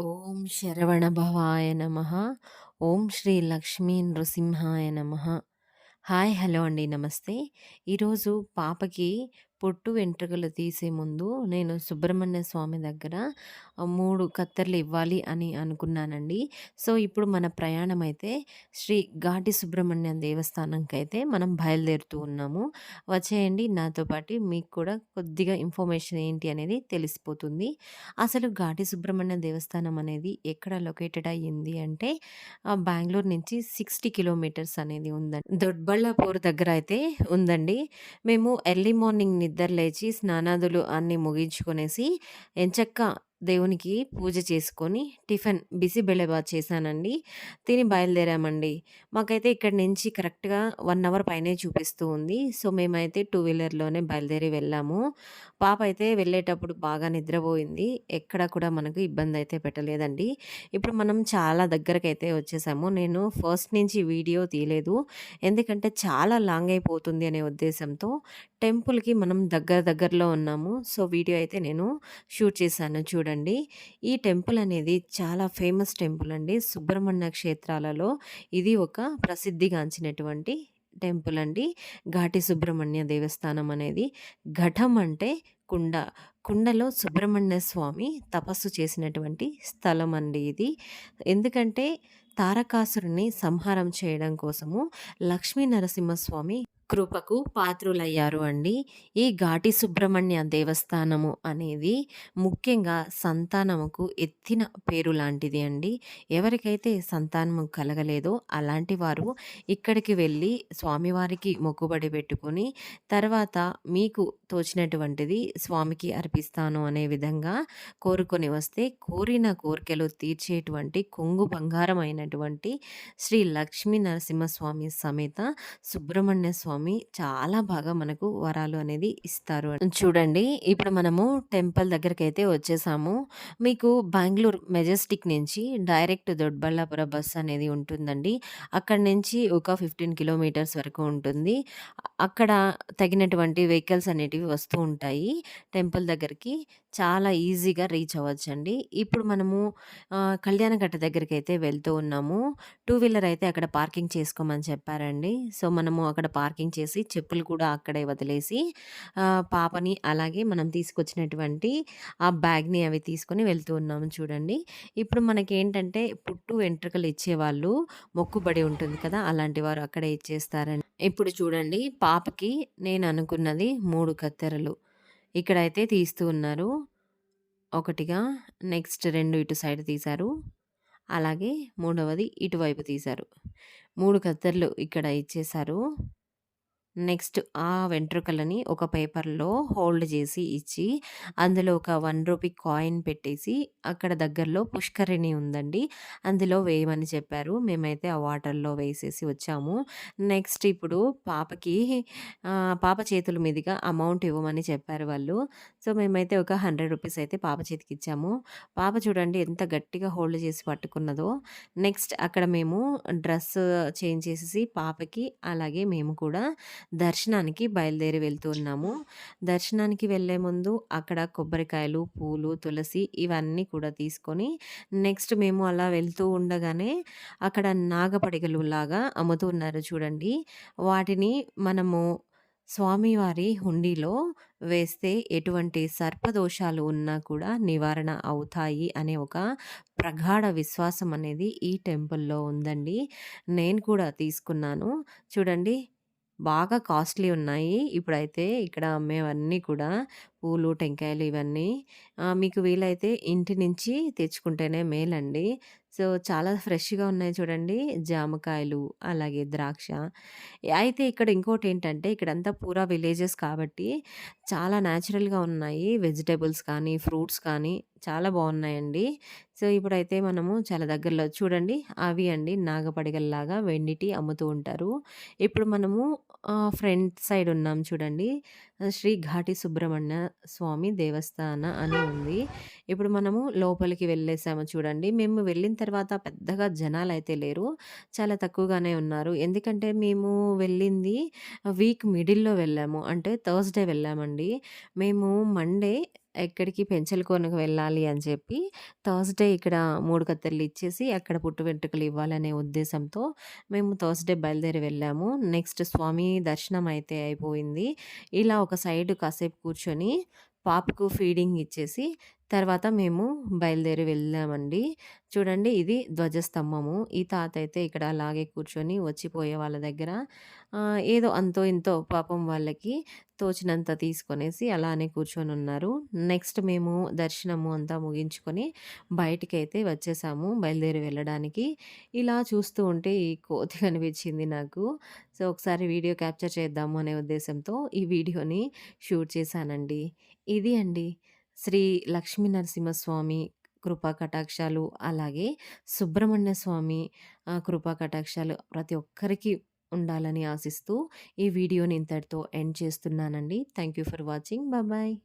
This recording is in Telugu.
ఓం శరవణ భవాయ నమః. ఓం శ్రీ లక్ష్మీ నృసింహాయ నమః. హాయ్! హలో అండి. నమస్తే. ఈరోజు పాపకి పొట్టు వెంట్రుకలు తీసే ముందు నేను సుబ్రహ్మణ్య స్వామి దగ్గర 3 కత్తెరలు ఇవ్వాలి అని అనుకున్నానండి. సో, ఇప్పుడు మన ప్రయాణం అయితే శ్రీ ఘాటి సుబ్రహ్మణ్య దేవస్థానంకైతే మనం బయలుదేరుతూ ఉన్నాము. వచ్చేయండి నాతో పాటు మీకు కూడా కొద్దిగా ఇన్ఫర్మేషన్ ఏంటి అనేది తెలిసిపోతుంది. అసలు ఘాటి సుబ్రహ్మణ్య దేవస్థానం అనేది ఎక్కడ లొకేటెడ్ అయ్యింది అంటే బెంగుళూరు నుంచి 60 కిలోమీటర్స్ అనేది ఉందండి. దొడ్బళ్ళాపూర్ దగ్గర అయితే ఉందండి. మేము ఎర్లీ మార్నింగ్ నిద్ర లేచి స్నానాదులు అన్నీ ముగించుకొనేసి ఎంచక్కా దేవునికి పూజ చేసుకొని టిఫిన్ బిసిబెళబాత్ చేశానండి. తిని బయలుదేరామండి. మాకైతే ఇక్కడి నుంచి కరెక్ట్‌గా 1 అవర్ పైనే చూపిస్తూ ఉంది. సో, మేమైతే టూ వీలర్‌లోనే బయలుదేరి వెళ్ళాము. పాప అయితే వెళ్ళేటప్పుడు బాగా నిద్రపోయింది. ఎక్కడ కూడా మనకు ఇబ్బందయితే పెట్టలేదండి. ఇప్పుడు మనం చాలా దగ్గరకైతే వచ్చేసాము. నేను ఫస్ట్ నుంచి వీడియో తీయలేదు. ఎందుకంటే చాలా లాంగ్ అయిపోతుంది అనే ఉద్దేశంతో టెంపుల్‌కి మనం దగ్గరలో ఉన్నాము. సో, వీడియో అయితే నేను షూట్ చేశాను చూడండి. ఈ టెంపుల్ అనేది చాలా ఫేమస్ టెంపుల్ అండి. సుబ్రహ్మణ్య క్షేత్రాలలో ఇది ఒక ప్రసిద్ధిగాంచినటువంటి టెంపుల్ అండి. ఘాటి సుబ్రహ్మణ్య దేవస్థానం అనేది. ఘటం అంటే కుండ. కుండలో సుబ్రహ్మణ్య స్వామి తపస్సు చేసినటువంటి స్థలం అండి ఇది. ఎందుకంటే తారకాసురుడిని సంహారం చేయడం కోసము లక్ష్మీ నరసింహస్వామి కృపకు పాత్రులయ్యారు అండి. ఈ ఘాటి సుబ్రహ్మణ్య దేవస్థానము అనేది ముఖ్యంగా సంతానముకు ఎత్తిన పేరు లాంటిది అండి. ఎవరికైతే సంతానము కలగలేదో అలాంటి వారు ఇక్కడికి వెళ్ళి స్వామివారికి మొక్కుబడి పెట్టుకొని తర్వాత మీకు తోచినటువంటిది స్వామికి అర్పిస్తాను అనే విధంగా కోరుకొని వస్తే కోరిన కోరికలు తీర్చేటువంటి కొంగు బంగారం అయినటువంటి శ్రీ లక్ష్మీ నరసింహస్వామి సమేత సుబ్రహ్మణ్య స్వామి చాలా బాగా మనకు వరాలు అనేది ఇస్తారు. చూడండి ఇప్పుడు మనము టెంపుల్ దగ్గరకైతే వచ్చేసాము. మీకు బెంగుళూరు మెజెస్టిక్ నుంచి డైరెక్ట్ దొడ్బళ్ళాపుర బస్ అనేది ఉంటుందండి. అక్కడి నుంచి ఒక 15 కిలోమీటర్స్ వరకు ఉంటుంది. అక్కడ తగినటువంటి వెహికల్స్ అనేటివి వస్తూ ఉంటాయి. టెంపుల్ దగ్గరికి చాలా ఈజీగా రీచ్ అవ్వచ్చండి. ఇప్పుడు మనము కళ్యాణకట్ట దగ్గరికైతే వెళ్తూ ఉన్నాము. టూ వీలర్ అయితే అక్కడ పార్కింగ్ చేసుకోమని చెప్పారండి. సో, మనము అక్కడ పార్కింగ్ చేసి చెప్పులు కూడా అక్కడే వదిలేసి పాపని అలాగే మనం తీసుకొచ్చినటువంటి ఆ బ్యాగ్‌ని అవి తీసుకొని వెళ్తూ ఉన్నాము చూడండి. ఇప్పుడు మనకేంటంటే పుట్టు వెంట్రుకలు ఇచ్చేవాళ్ళు మొక్కుబడి ఉంటుంది కదా! అలాంటి వారు అక్కడే ఇచ్చేస్తారండి. ఇప్పుడు చూడండి పాపకి నేను అనుకున్నది 3 కత్తెరలు. ఇక్కడైతే తీస్తూ ఉన్నారు. ఒకటిగా నెక్స్ట్ 2 ఇటు సైడ్ తీశారు. అలాగే మూడవది ఇటువైపు తీశారు. 3 కత్తెరలు ఇక్కడ ఇచ్చేశారు. నెక్స్ట్ ఆ వెంట్రుకలని ఒక పేపర్‌లో హోల్డ్ చేసి ఇచ్చి, అందులో ఒక రూ. 1 కాయిన్ పెట్టేసి, అక్కడ దగ్గరలో పుష్కరిణి ఉందండి. అందులో వేయమని చెప్పారు. మేమైతే ఆ వాటర్‌లో వేసేసి వచ్చాము. నెక్స్ట్ ఇప్పుడు పాపకి పాప చేతుల మీదుగా అమౌంట్ ఇవ్వమని చెప్పారు వాళ్ళు. సో, మేమైతే ఒక రూ. 100 అయితే పాప చేతికిచ్చాము. పాప చూడండి ఎంత గట్టిగా హోల్డ్ చేసి పట్టుకున్నదో. నెక్స్ట్ అక్కడ మేము డ్రెస్ చేంజ్ చేసేసి పాపకి, అలాగే మేము కూడా దర్శనానికి బయలుదేరి వెళ్తూ ఉన్నాము. దర్శనానికి వెళ్ళే ముందు అక్కడ కొబ్బరికాయలు, పూలు, తులసి ఇవన్నీ కూడా తీసుకొని నెక్స్ట్ మేము అలా వెళ్తూ ఉండగానే అక్కడ నాగపడిగలు లాగా అమ్ముతూ ఉన్నారు చూడండి. వాటిని మనము స్వామివారి హుండీలో వేస్తే ఎటువంటి సర్పదోషాలు ఉన్నా కూడా నివారణ అవుతాయి అనే ఒక ప్రగాఢ విశ్వాసం అనేది ఈ టెంపుల్‌లో ఉందండి. నేను కూడా తీసుకున్నాను. చూడండి బాగా కాస్ట్‌లీ ఉన్నాయి. ఇప్పుడైతే ఇక్కడ అమ్మేవన్నీ కూడా పూలు, టెంకాయలు ఇవన్నీ మీకు వీలైతే ఇంటి నుంచి తెచ్చుకుంటేనే మేలండి. సో, చాలా ఫ్రెష్‌గా ఉన్నాయి చూడండి. జామకాయలు, అలాగే ద్రాక్ష. అయితే ఇక్కడ ఇంకోటేంటంటే ఇక్కడంతా పూరా విలేజెస్ కాబట్టి చాలా న్యాచురల్‌గా ఉన్నాయి. వెజిటబుల్స్ కానీ, ఫ్రూట్స్ కానీ చాలా బావున్నాయండి. సో, ఇప్పుడైతే మనము చాలా దగ్గరలో చూడండి అవి అండి నాగపడిగల్లాగా వెండిటి అమ్ముతూ ఉంటారు. ఇప్పుడు మనము ఫ్రంట్ సైడ్ ఉన్నాం చూడండి. శ్రీ ఘాటి సుబ్రహ్మణ్య స్వామి దేవస్థాన అని ఉంది. ఇప్పుడు మనము లోపలికి వెళ్ళేసాము చూడండి. మేము వెళ్ళిన తర్వాత పెద్దగా జనాలైతే లేరు. చాలా తక్కువగానే ఉన్నారు. ఎందుకంటే మేము వెళ్ళింది వీక్ మిడిల్‌లో వెళ్ళాము. అంటే థర్స్‌డే వెళ్ళామండి. మేము మండే ఎక్కడికి పెంచలకోనకి వెళ్ళాలి అని చెప్పి థర్స్‌డే ఇక్కడ 3 కత్తెరలు ఇచ్చేసి అక్కడ పుట్టు వెంట్రుకలు ఇవ్వాలనే ఉద్దేశంతో మేము థర్స్‌డే బయలుదేరి వెళ్ళాము. నెక్స్ట్ స్వామి దర్శనం అయితే అయిపోయింది. ఇలా ఒక సైడ్ కాసేపు కూర్చొని పాపకు ఫీడింగ్ ఇచ్చేసి తర్వాత మేము బయలుదేరి వెళ్ళామండి. చూడండి ఇది ధ్వజస్తంభము. ఈ తాత అయితే ఇక్కడ అలాగే కూర్చొని వచ్చిపోయే వాళ్ళ దగ్గర ఏదో అంతో ఇంతో పాపం వాళ్ళకి తోచినంత తీసుకొనేసి అలానే కూర్చొనున్నారు. నెక్స్ట్ మేము దర్శనము అంతా ముగించుకొని బయటికైతే వచ్చేసాము బయలుదేరి వెళ్ళడానికి. ఇలా చూస్తూ ఉంటే ఈ కోతి కనిపించింది నాకు. సో, ఒకసారి వీడియో క్యాప్చర్ చేద్దాము అనే ఉద్దేశంతో ఈ వీడియోని షూట్ చేశానండి. ఇది అండి శ్రీ లక్ష్మీ నరసింహస్వామి కృపా కటాక్షాలు, అలాగే సుబ్రహ్మణ్య స్వామి కృపా కటాక్షాలు ప్రతి ఒక్కరికి ఉండాలని ఆశిస్తూ ఈ వీడియోని ఇంతటితో ఎండ్ చేస్తున్నానండి. Thank you for watching. Bye.